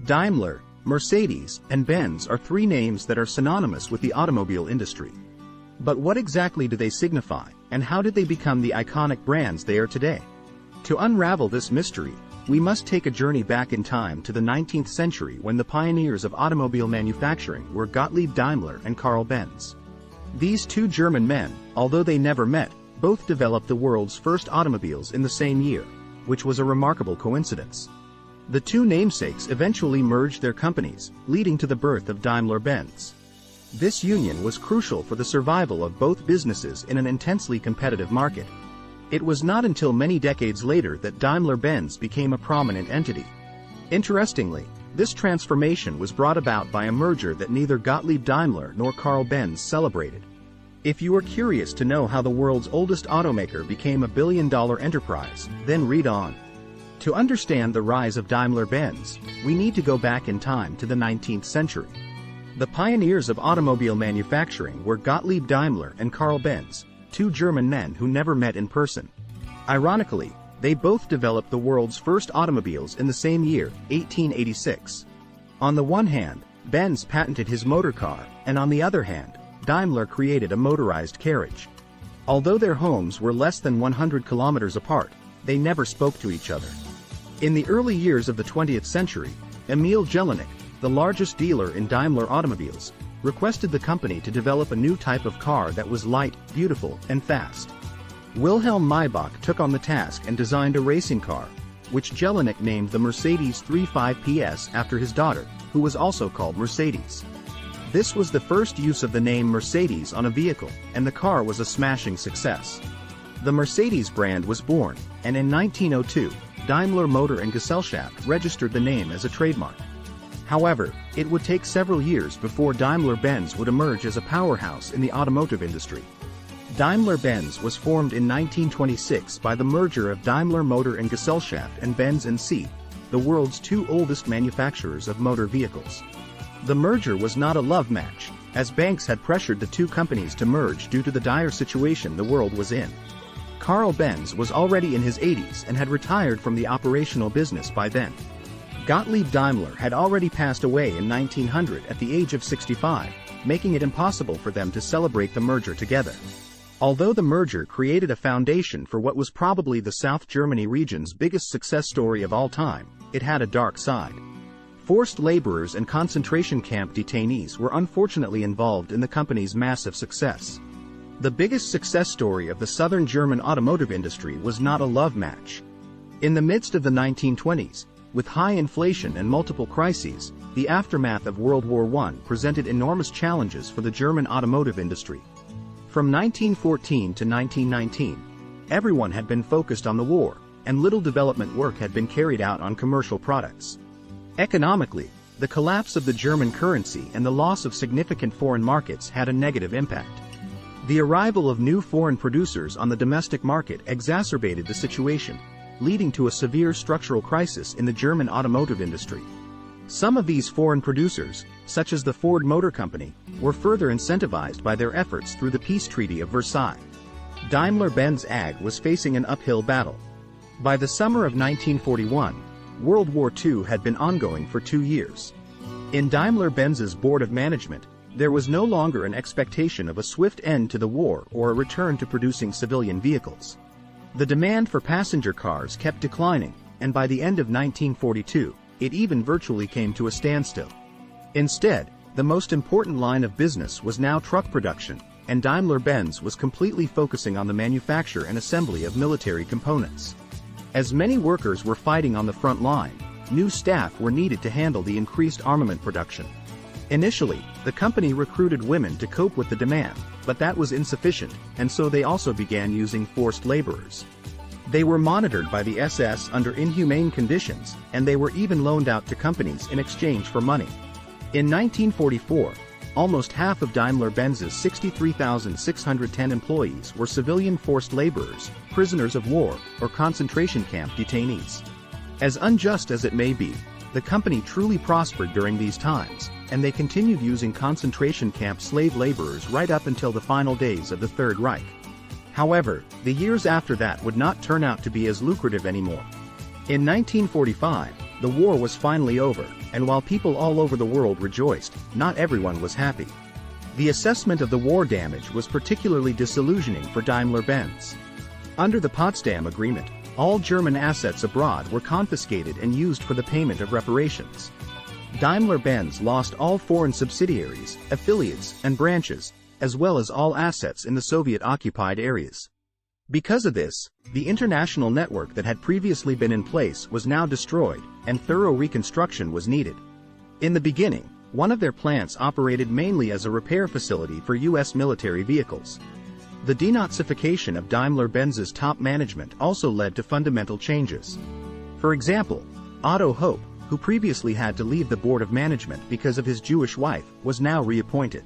Daimler, Mercedes, and Benz are three names that are synonymous with the automobile industry. But what exactly do they signify, and how did they become the iconic brands they are today? To unravel this mystery, we must take a journey back in time to the 19th century when the pioneers of automobile manufacturing were Gottlieb Daimler and Karl Benz. These two German men, although they never met, both developed the world's first automobiles in the same year, which was a remarkable coincidence. The two namesakes eventually merged their companies, leading to the birth of Daimler-Benz. This union was crucial for the survival of both businesses in an intensely competitive market. It was not until many decades later that Daimler-Benz became a prominent entity. Interestingly, this transformation was brought about by a merger that neither Gottlieb Daimler nor Karl Benz celebrated. If you are curious to know how the world's oldest automaker became a billion-dollar enterprise, then read on. To understand the rise of Daimler-Benz, we need to go back in time to the 19th century. The pioneers of automobile manufacturing were Gottlieb Daimler and Karl Benz, two German men who never met in person. Ironically, they both developed the world's first automobiles in the same year, 1886. On the one hand, Benz patented his motor car, and on the other hand, Daimler created a motorized carriage. Although their homes were less than 100 kilometers apart, they never spoke to each other. In the early years of the 20th century, Emil Jelinek, the largest dealer in Daimler automobiles, requested the company to develop a new type of car that was light, beautiful, and fast. Wilhelm Maybach took on the task and designed a racing car, which Jelinek named the Mercedes 35 PS after his daughter, who was also called Mercedes. This was the first use of the name Mercedes on a vehicle, and the car was a smashing success. The Mercedes brand was born, and in 1902, Daimler Motor and Gesellschaft registered the name as a trademark. However, it would take several years before Daimler-Benz would emerge as a powerhouse in the automotive industry. Daimler-Benz was formed in 1926 by the merger of Daimler Motor and Gesellschaft and Benz Cie, the world's two oldest manufacturers of motor vehicles. The merger was not a love match, as banks had pressured the two companies to merge due to the dire situation the world was in. Karl Benz was already in his 80s and had retired from the operational business by then. Gottlieb Daimler had already passed away in 1900 at the age of 65, making it impossible for them to celebrate the merger together. Although the merger created a foundation for what was probably the South Germany region's biggest success story of all time, it had a dark side. Forced laborers and concentration camp detainees were unfortunately involved in the company's massive success. The biggest success story of the southern German automotive industry was not a love match. In the midst of the 1920s, with high inflation and multiple crises, the aftermath of World War I presented enormous challenges for the German automotive industry. From 1914 to 1919, everyone had been focused on the war, and little development work had been carried out on commercial products. Economically, the collapse of the German currency and the loss of significant foreign markets had a negative impact. The arrival of new foreign producers on the domestic market exacerbated the situation, leading to a severe structural crisis in the German automotive industry. Some of these foreign producers, such as the Ford Motor Company, were further incentivized by their efforts through the Peace Treaty of Versailles. Daimler-Benz AG was facing an uphill battle. By the summer of 1941, World War II had been ongoing for 2 years. In Daimler-Benz's board of management, there was no longer an expectation of a swift end to the war or a return to producing civilian vehicles. The demand for passenger cars kept declining, and by the end of 1942, it even virtually came to a standstill. Instead, the most important line of business was now truck production, and Daimler-Benz was completely focusing on the manufacture and assembly of military components. As many workers were fighting on the front line, new staff were needed to handle the increased armament production. Initially, the company recruited women to cope with the demand, but that was insufficient, and so they also began using forced laborers. They were monitored by the SS under inhumane conditions, and they were even loaned out to companies in exchange for money. In 1944, almost half of Daimler-Benz's 63,610 employees were civilian forced laborers, prisoners of war, or concentration camp detainees. As unjust as it may be, the company truly prospered during these times, and they continued using concentration camp slave laborers right up until the final days of the Third Reich. However, the years after that would not turn out to be as lucrative anymore. In 1945, the war was finally over, and while people all over the world rejoiced, not everyone was happy. The assessment of the war damage was particularly disillusioning for Daimler-Benz. Under the Potsdam Agreement, all German assets abroad were confiscated and used for the payment of reparations. Daimler-Benz lost all foreign subsidiaries, affiliates, and branches, as well as all assets in the Soviet-occupied areas. Because of this, the international network that had previously been in place was now destroyed, and thorough reconstruction was needed. In the beginning, one of their plants operated mainly as a repair facility for U.S. military vehicles. The denazification of Daimler-Benz's top management also led to fundamental changes. For example, Otto Hope, who previously had to leave the board of management because of his Jewish wife, was now reappointed.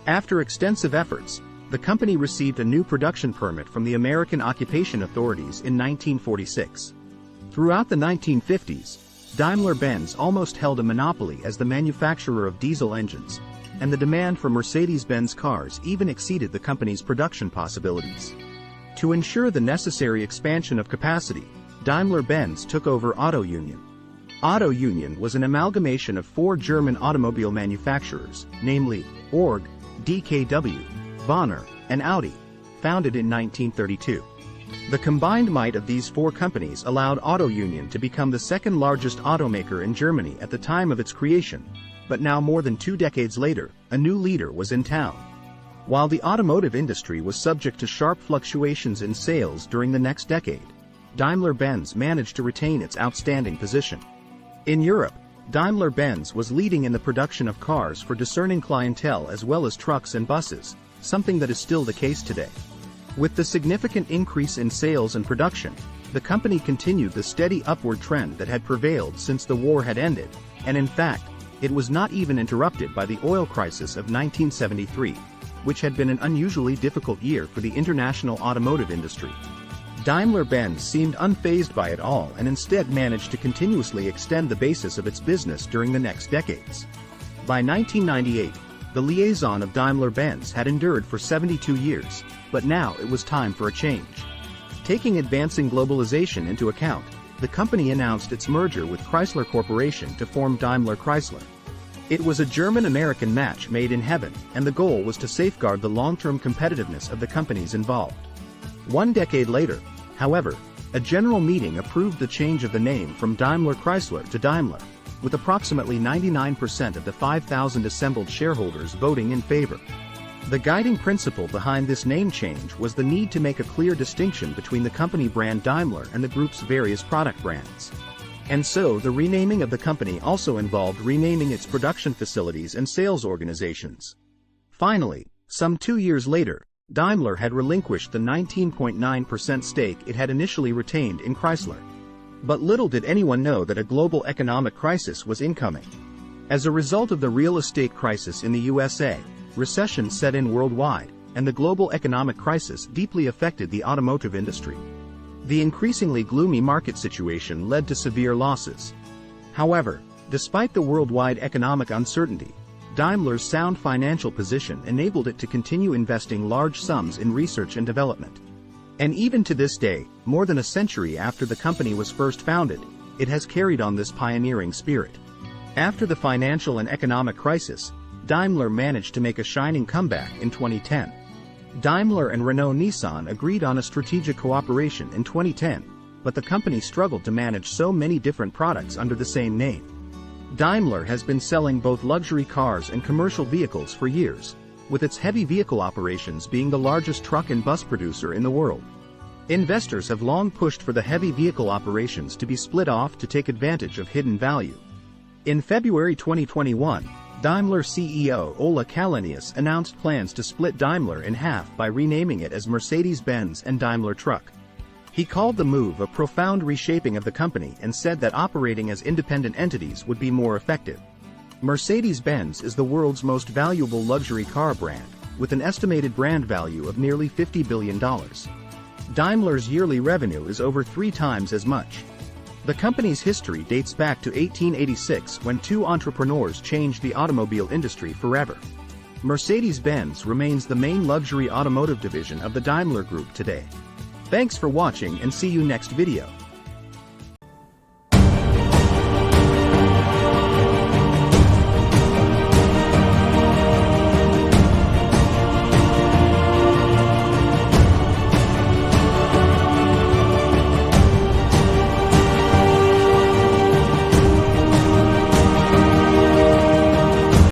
After extensive efforts, the company received a new production permit from the American occupation authorities in 1946. Throughout the 1950s, Daimler-Benz almost held a monopoly as the manufacturer of diesel engines, and the demand for Mercedes-Benz cars even exceeded the company's production possibilities. To ensure the necessary expansion of capacity, Daimler-Benz took over Auto Union. Auto Union was an amalgamation of 4 German automobile manufacturers, namely, Org, DKW, Bonner, and Audi, founded in 1932. The combined might of these 4 companies allowed Auto Union to become the second largest automaker in Germany at the time of its creation, but now more than 2 decades later, a new leader was in town. While the automotive industry was subject to sharp fluctuations in sales during the next decade, Daimler-Benz managed to retain its outstanding position. In Europe, Daimler-Benz was leading in the production of cars for discerning clientele as well as trucks and buses, something that is still the case today. With the significant increase in sales and production, the company continued the steady upward trend that had prevailed since the war had ended, and in fact, it was not even interrupted by the oil crisis of 1973, which had been an unusually difficult year for the international automotive industry. Daimler-Benz seemed unfazed by it all and instead managed to continuously extend the basis of its business during the next decades. By 1998, the liaison of Daimler-Benz had endured for 72 years, but now it was time for a change. Taking advancing globalization into account, the company announced its merger with Chrysler Corporation to form Daimler-Chrysler. It was a German-American match made in heaven, and the goal was to safeguard the long-term competitiveness of the companies involved. 1 decade later, however, a general meeting approved the change of the name from Daimler-Chrysler to Daimler, with approximately 99% of the 5,000 assembled shareholders voting in favor. The guiding principle behind this name change was the need to make a clear distinction between the company brand Daimler and the group's various product brands. And so the renaming of the company also involved renaming its production facilities and sales organizations. Finally, some 2 years later, Daimler had relinquished the 19.9% stake it had initially retained in Chrysler. But little did anyone know that a global economic crisis was incoming. As a result of the real estate crisis in the USA, recession set in worldwide, and the global economic crisis deeply affected the automotive industry. The increasingly gloomy market situation led to severe losses. However, despite the worldwide economic uncertainty, Daimler's sound financial position enabled it to continue investing large sums in research and development. And even to this day, more than a century after the company was first founded, it has carried on this pioneering spirit. After the financial and economic crisis, Daimler managed to make a shining comeback in 2010. Daimler and Renault-Nissan agreed on a strategic cooperation in 2010, but the company struggled to manage so many different products under the same name. Daimler has been selling both luxury cars and commercial vehicles for years, with its heavy vehicle operations being the largest truck and bus producer in the world. Investors have long pushed for the heavy vehicle operations to be split off to take advantage of hidden value. In February 2021, Daimler CEO Ola Källenius announced plans to split Daimler in half by renaming it as Mercedes-Benz and Daimler Truck. He called the move a profound reshaping of the company and said that operating as independent entities would be more effective. Mercedes-Benz is the world's most valuable luxury car brand, with an estimated brand value of nearly $50 billion. Daimler's yearly revenue is over 3 times as much. The company's history dates back to 1886 when 2 entrepreneurs changed the automobile industry forever. Mercedes-Benz remains the main luxury automotive division of the Daimler Group today. Thanks for watching and see you next video.